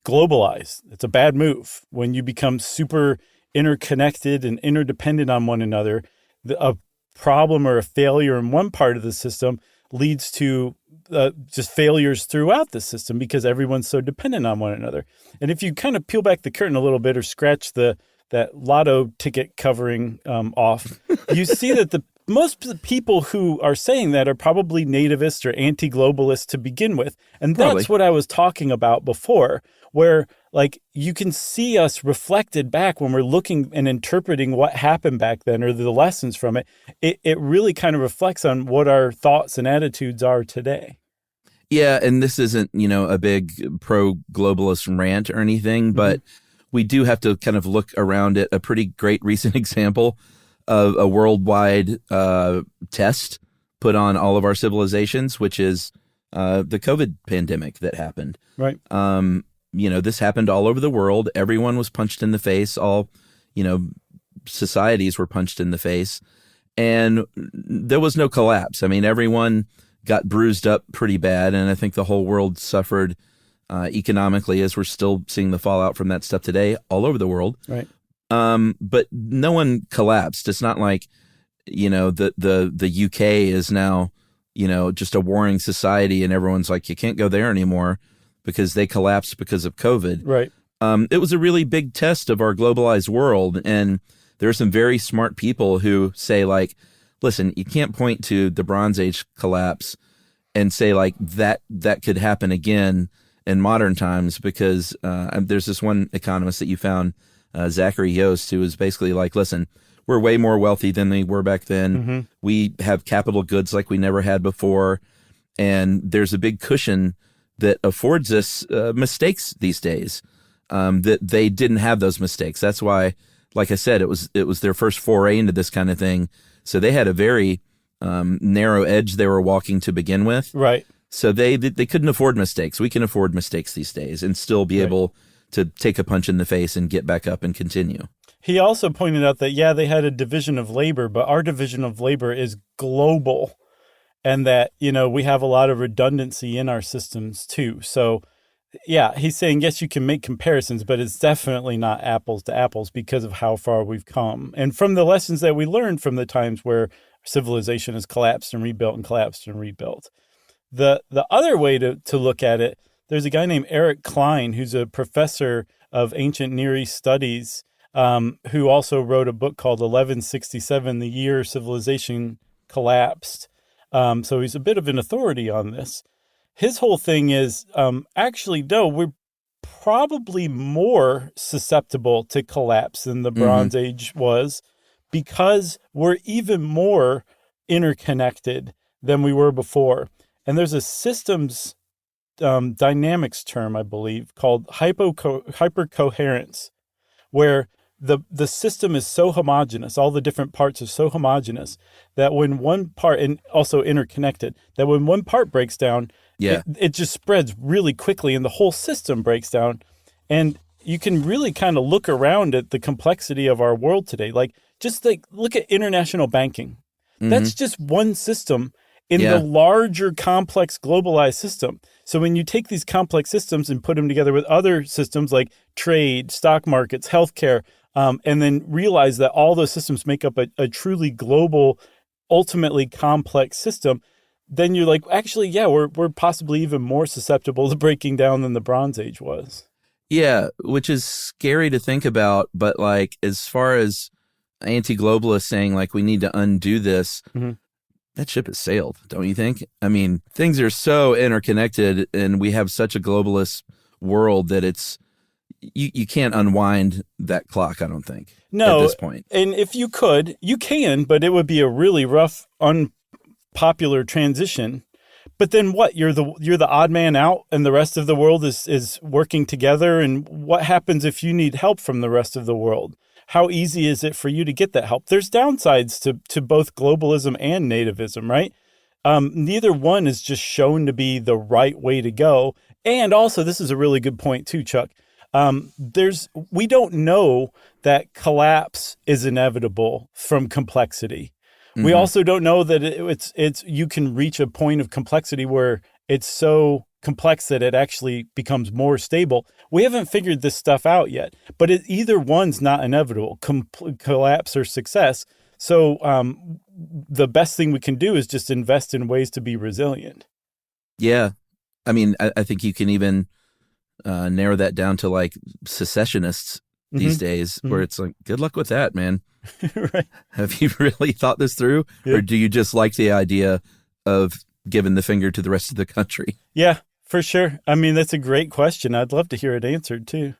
globalize. It's a bad move. When you become super interconnected and interdependent on one another, a problem or a failure in one part of the system leads to just failures throughout the system because everyone's so dependent on one another. And if you kind of peel back the curtain a little bit or scratch that lotto ticket covering off, you see that most of the people who are saying that are probably nativists or anti-globalists to begin with. And that's what I was talking about before, where like you can see us reflected back when we're looking and interpreting what happened back then or the lessons from it. It really kind of reflects on what our thoughts and attitudes are today. Yeah, and this isn't, a big pro-globalist rant or anything, but we do have to kind of look around at a pretty great recent example of a worldwide test put on all of our civilizations, which is the COVID pandemic that happened. Right. This happened all over the world. Everyone was punched in the face. All, societies were punched in the face. And there was no collapse. I mean, everyone got bruised up pretty bad. And I think the whole world suffered economically, as we're still seeing the fallout from that stuff today all over the world. Right. But no one collapsed. It's not like, the UK is now, just a warring society and everyone's like, you can't go there anymore because they collapsed because of COVID. Right. It was a really big test of our globalized world. And there are some very smart people who say like, listen, you can't point to the Bronze Age collapse and say like that could happen again in modern times because there's this one economist that you found, Zachary Yost, who was basically like, listen, we're way more wealthy than we were back then. Mm-hmm. We have capital goods like we never had before. And there's a big cushion that affords us mistakes these days, that they didn't have those mistakes. That's why, like I said, it was their first foray into this kind of thing. So they had a very narrow edge they were walking to begin with. Right. So they couldn't afford mistakes. We can afford mistakes these days and still be able to take a punch in the face and get back up and continue. He also pointed out that, they had a division of labor, but our division of labor is global and that, we have a lot of redundancy in our systems too. So, he's saying, yes, you can make comparisons, but it's definitely not apples to apples because of how far we've come. And from the lessons that we learned from the times where civilization has collapsed and rebuilt and collapsed and rebuilt. The other way to look at it, there's a guy named Eric Klein, who's a professor of ancient Near East studies, who also wrote a book called 1167, The Year Civilization Collapsed. So he's a bit of an authority on this. His whole thing is, we're probably more susceptible to collapse than the Bronze Age was, because we're even more interconnected than we were before. And there's a systems dynamics term, I believe, called hypercoherence, where the system is so homogeneous, all the different parts are so homogeneous that when one part, and also interconnected, that when one part breaks down, it just spreads really quickly and the whole system breaks down. And you can really kind of look around at the complexity of our world today. Just look at international banking. That's just one system in the larger, complex, globalized system. So when you take these complex systems and put them together with other systems like trade, stock markets, healthcare, and then realize that all those systems make up a truly global, ultimately complex system, then you're like, actually, we're possibly even more susceptible to breaking down than the Bronze Age was. Yeah, which is scary to think about. But as far as anti-globalists saying we need to undo this, that ship has sailed, don't you think? I mean, things are so interconnected and we have such a globalist world that you can't unwind that clock, I don't think, at this point. And if you could, you can, but it would be a really rough, unpopular transition. But then what? You're the odd man out and the rest of the world is working together. And what happens if you need help from the rest of the world? How easy is it for you to get that help? There's downsides to both globalism and nativism, right? Neither one is just shown to be the right way to go. And also, this is a really good point too, Chuck. We don't know that collapse is inevitable from complexity. We also don't know that it's you can reach a point of complexity where it's so complex that it actually becomes more stable. We haven't figured this stuff out yet, but either one's not inevitable, collapse or success. So the best thing we can do is just invest in ways to be resilient. Yeah. I mean, I think you can even narrow that down to secessionists these days, where it's good luck with that, man. Right. Have you really thought this through? Yeah. Or do you just like the idea of giving the finger to the rest of the country? Yeah, for sure. I mean, that's a great question. I'd love to hear it answered too.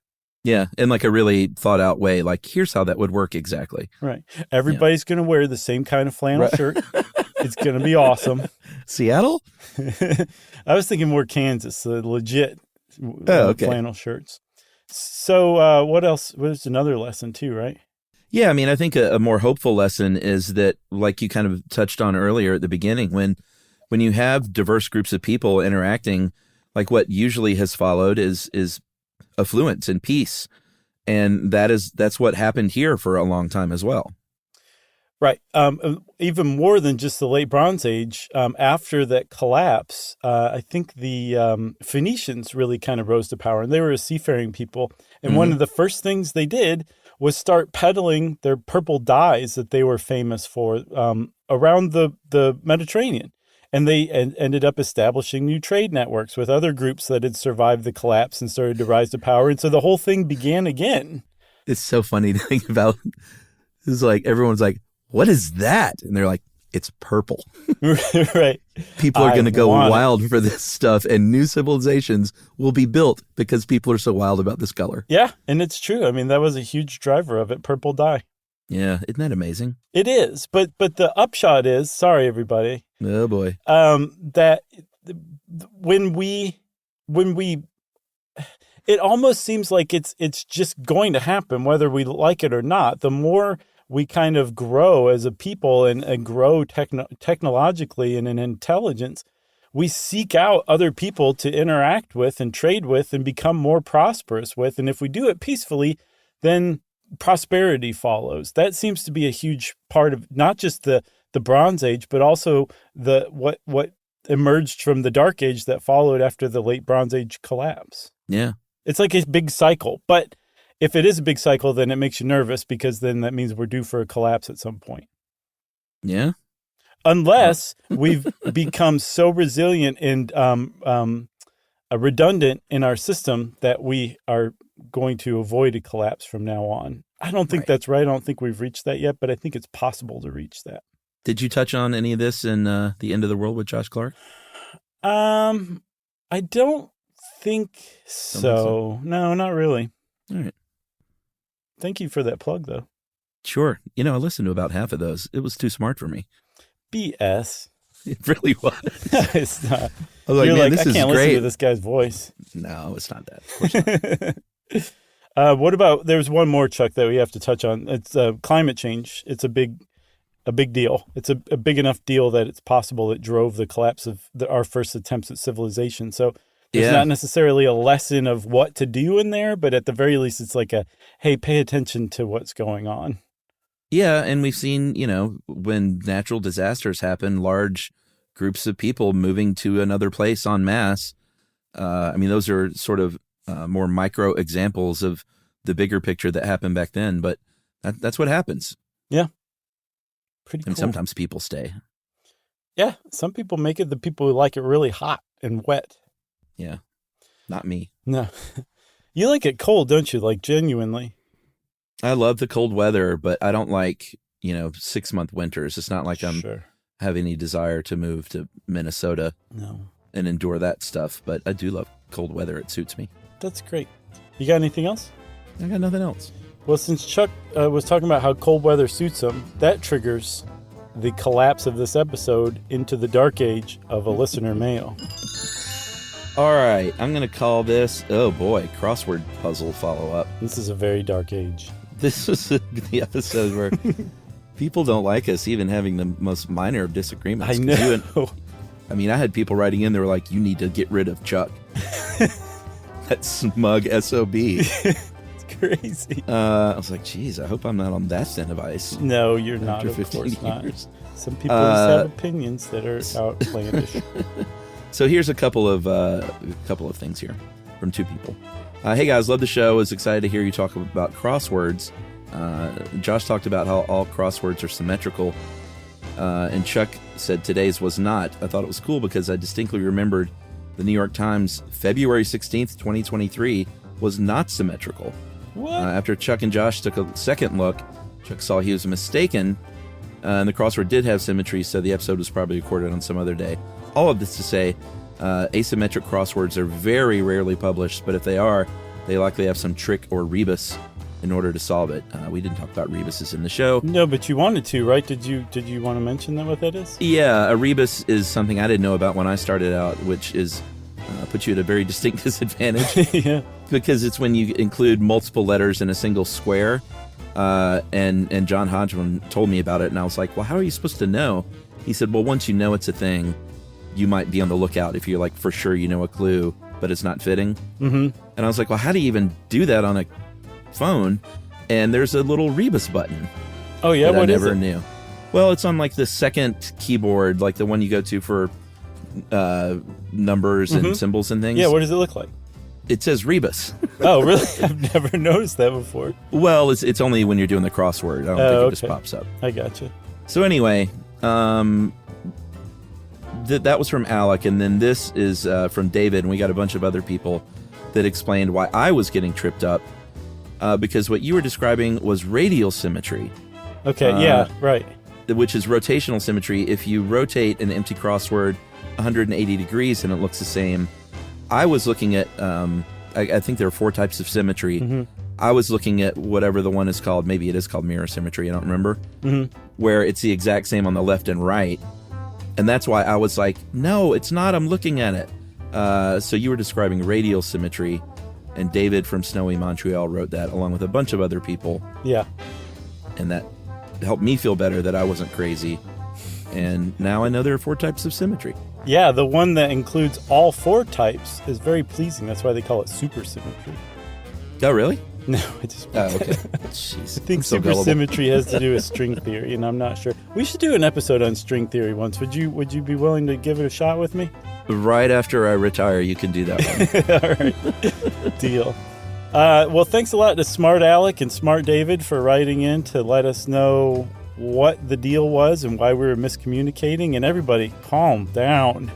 Yeah, in a really thought out way, here's how that would work exactly. Right. Everybody's going to wear the same kind of flannel shirt. It's going to be awesome. Seattle? I was thinking more Kansas, legit flannel shirts. So what else? There's another lesson too, right? Yeah, I mean, I think a more hopeful lesson is that, like you kind of touched on earlier at the beginning, when you have diverse groups of people interacting, what usually has followed is affluence and peace. And that's what happened here for a long time as well. Right. Even more than just the late Bronze Age, after that collapse, I think the Phoenicians really kind of rose to power, and they were a seafaring people. And one of the first things they did was start peddling their purple dyes that they were famous for around the Mediterranean. And they ended up establishing new trade networks with other groups that had survived the collapse and started to rise to power. And so the whole thing began again. It's so funny to think about. It's everyone's what is that? And they're it's purple. Right. People are going to go wild for this stuff, and new civilizations will be built because people are so wild about this color. Yeah, and it's true. I mean, that was a huge driver of it, purple dye. Yeah, isn't that amazing? It is, but the upshot is, sorry everybody. Oh boy. That when we it almost seems like it's just going to happen whether we like it or not. The more we kind of grow as a people and grow technologically and in intelligence, we seek out other people to interact with and trade with and become more prosperous with. And if we do it peacefully, then prosperity follows. That seems to be a huge part of not just the Bronze Age, but also what emerged from the Dark Age that followed after the late Bronze Age collapse. Yeah. It's like a big cycle, but if it is a big cycle, then it makes you nervous because then that means we're due for a collapse at some point. Yeah. Unless we've become so resilient and redundant in our system that we are going to avoid a collapse from now on. I don't think that's right. I don't think we've reached that yet, but I think it's possible to reach that. Did you touch on any of this in The End of the World with Josh Clark? I don't think so. No, not really. All right. Thank you for that plug, though. Sure. You know, I listened to about half of those. It was too smart for me. BS. It really was. It's not. I was like, You're man, like, this I is can't great. listen to this guy's voice. No, it's not that. Of course not. What about, there's one more, Chuck, that we have to touch on. It's climate change. It's a big deal. It's a big enough deal that it's possible it drove the collapse of our first attempts at civilization. So there's not necessarily a lesson of what to do in there, but at the very least, it's like hey, pay attention to what's going on. Yeah, and we've seen, when natural disasters happen, large groups of people moving to another place en masse. Those are sort of more micro examples of the bigger picture that happened back then, but that's what happens. Yeah. Pretty cool. And sometimes people stay. Yeah, some people make it the people who like it really hot and wet. Yeah, not me. No. You like it cold, don't you? Like, genuinely. I love the cold weather, but I don't like, 6-month winters. It's not like I'm have any desire to move to Minnesota and endure that stuff, but I do love cold weather. It suits me. That's great. You got anything else? I got nothing else. Well, since Chuck was talking about how cold weather suits him, that triggers the collapse of this episode into the dark age of a listener mail. All right, I'm going to call this, oh boy, crossword puzzle follow-up. This is a very dark age. This is the episode where people don't like us even having the most minor of disagreements. I know. I had people writing in, they were like, you need to get rid of Chuck. That smug SOB. It's crazy. I was like, geez, I hope I'm not on that end of ice. No, you're not, of 15 course not. years. Some people just have opinions that are outlandish. So here's a couple of things here from two people. Hey guys, love the show. Was excited to hear you talk about crosswords. Josh talked about how all crosswords are symmetrical, and Chuck said today's was not. I thought it was cool because I distinctly remembered the New York Times February 16th, 2023 was not symmetrical. What? After Chuck and Josh took a second look, Chuck saw he was mistaken, and the crossword did have symmetry, so the episode was probably recorded on some other day. All of this to say, asymmetric crosswords are very rarely published, but if they are, they likely have some trick or rebus in order to solve it. We didn't talk about rebuses in the show. No, but you wanted to, right? Did you want to mention what that is? Yeah, a rebus is something I didn't know about when I started out, which is puts you at a very distinct disadvantage. Yeah. Because it's when you include multiple letters in a single square. And John Hodgman told me about it, and I was like, well, how are you supposed to know? He said, well, once you know it's a thing, you might be on the lookout if you're like, for sure you know a clue, but it's not fitting. Mm-hmm. And I was like, well, how do you even do that on a phone? And there's a little rebus button. Oh, yeah? What is it? I never knew. Well, it's on like the second keyboard, like the one you go to for numbers and symbols and things. Yeah, what does it look like? It says rebus. Oh, really? I've never noticed that before. Well, it's only when you're doing the crossword. I don't think it just pops up. I gotcha. So anyway, that was from Alec, and then this is from David, and we got a bunch of other people that explained why I was getting tripped up, because what you were describing was radial symmetry. Okay, yeah, right. Which is rotational symmetry. If you rotate an empty crossword 180 degrees and it looks the same. I was looking at, I think there are 4 types of symmetry. Mm-hmm. I was looking at whatever the one is called. Maybe it is called mirror symmetry. I don't remember. Mm-hmm. Where it's the exact same on the left and right. And that's why I was like, no, it's not. I'm looking at it. So you were describing radial symmetry. And David from Snowy Montreal wrote that along with a bunch of other people. Yeah. And that helped me feel better that I wasn't crazy. And now I know there are 4 types of symmetry. Yeah, the one that includes all 4 types is very pleasing. That's why they call it supersymmetry. Oh, really? No, I just... Oh, okay. Jeez. I think supersymmetry has to do with string theory, and I'm not sure. We should do an episode on string theory once. Would you be willing to give it a shot with me? Right after I retire, you can do that one. All right. Deal. Well, thanks a lot to Smart Alec and Smart David for writing in to let us know what the deal was and why we were miscommunicating. And everybody, calm down.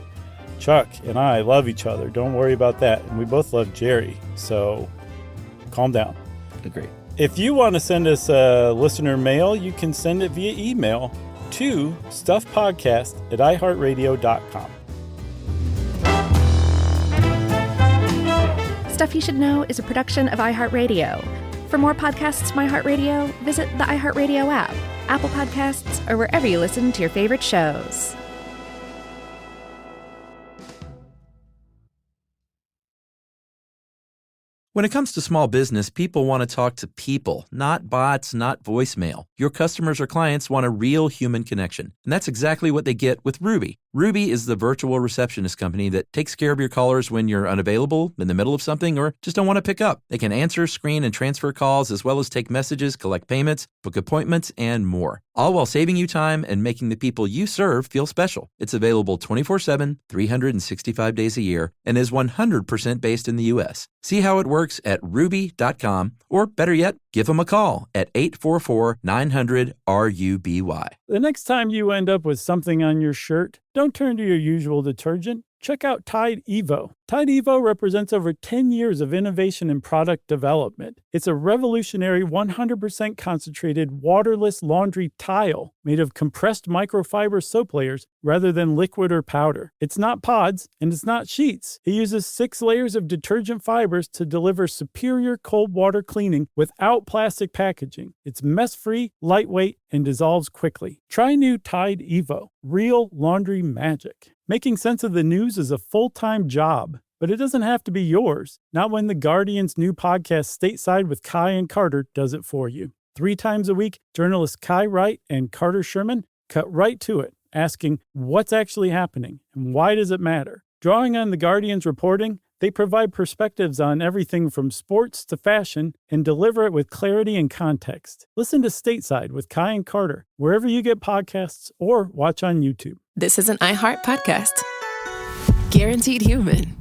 Chuck and I love each other. Don't worry about that. And we both love Jerry. So calm down. Agree. If you want to send us a listener mail, you can send it via email to stuffpodcast@iheartradio.com. Stuff You Should Know is a production of iHeartRadio. For more podcasts from iHeartRadio, visit the iHeartRadio app, Apple Podcasts, or wherever you listen to your favorite shows. When it comes to small business, people want to talk to people, not bots, not voicemail. Your customers or clients want a real human connection, and that's exactly what they get with Ruby. Ruby is the virtual receptionist company that takes care of your callers when you're unavailable, in the middle of something, or just don't want to pick up. They can answer, screen, and transfer calls, as well as take messages, collect payments, book appointments, and more. All while saving you time and making the people you serve feel special. It's available 24/7, 365 days a year, and is 100% based in the U.S. See how it works at ruby.com, or better yet, give them a call at 844-900-RUBY. The next time you end up with something on your shirt, don't turn to your usual detergent. Check out Tide Evo. Tide Evo represents over 10 years of innovation in product development. It's a revolutionary 100% concentrated waterless laundry tile made of compressed microfiber soap layers rather than liquid or powder. It's not pods and it's not sheets. It uses 6 layers of detergent fibers to deliver superior cold water cleaning without plastic packaging. It's mess-free, lightweight, and dissolves quickly. Try new Tide Evo. Real laundry magic. Making sense of the news is a full-time job, but it doesn't have to be yours. Not when The Guardian's new podcast, Stateside with Kai and Carter, does it for you. 3 times a week, journalists Kai Wright and Carter Sherman cut right to it, asking what's actually happening and why does it matter. Drawing on The Guardian's reporting, they provide perspectives on everything from sports to fashion and deliver it with clarity and context. Listen to Stateside with Kai and Carter, wherever you get podcasts or watch on YouTube. This is an iHeart podcast. Guaranteed Human.